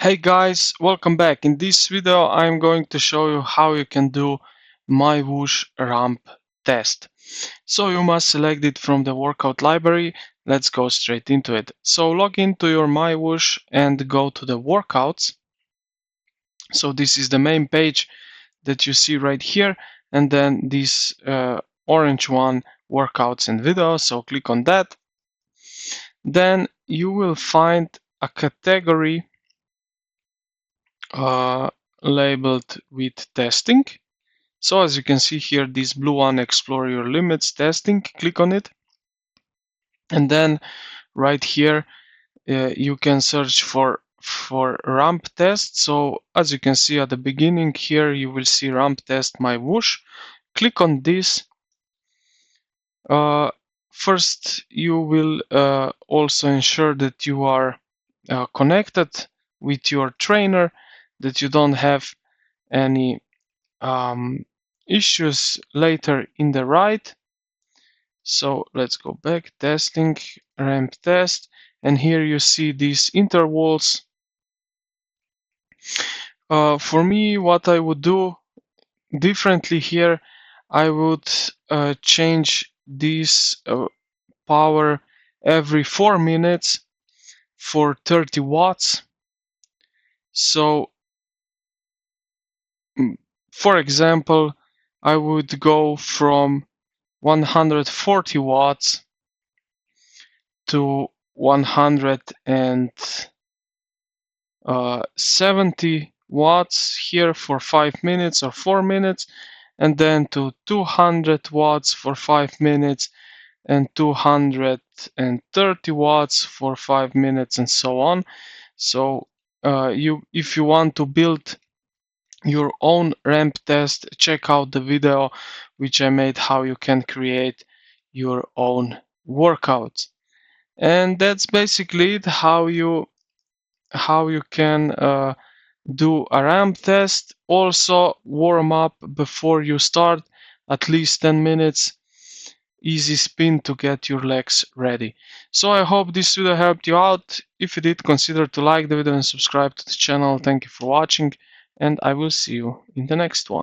Hey guys, welcome back. In this video I'm going to show you how you can do MyWhoosh ramp test. So you must select it from the workout library. Let's go straight into it. So log into your MyWhoosh and go to the workouts. So this is the main page that you see right here, and then this orange one, workouts and videos. So click on that. Then you will find a category labeled with testing. So as you can see here, this blue one, explore your limits testing, click on it. And then right here, you can search for ramp test. So as you can see at the beginning here, you will see ramp test MyWhoosh. Click on this. First, you will also ensure that you are connected with your trainer, that you don't have any issues later in the ride. So let's go back, testing, ramp test, and here you see these intervals. For me, what I would do differently here, I would change this power every 4 minutes for 30 watts. So for example, I would go from 140 watts to 170 watts here for 5 minutes or 4 minutes, and then to 200 watts for 5 minutes and 230 watts for 5 minutes and so on. So if you want to build your own ramp test, check out the video which I made how you can create your own workouts. And that's basically it, how you can do a ramp test. Also warm up before you start, at least 10 minutes easy spin to get your legs ready. So I hope this video helped you out. If you did, consider to like the video and subscribe to the channel. Thank you for watching, and I will see you in the next one.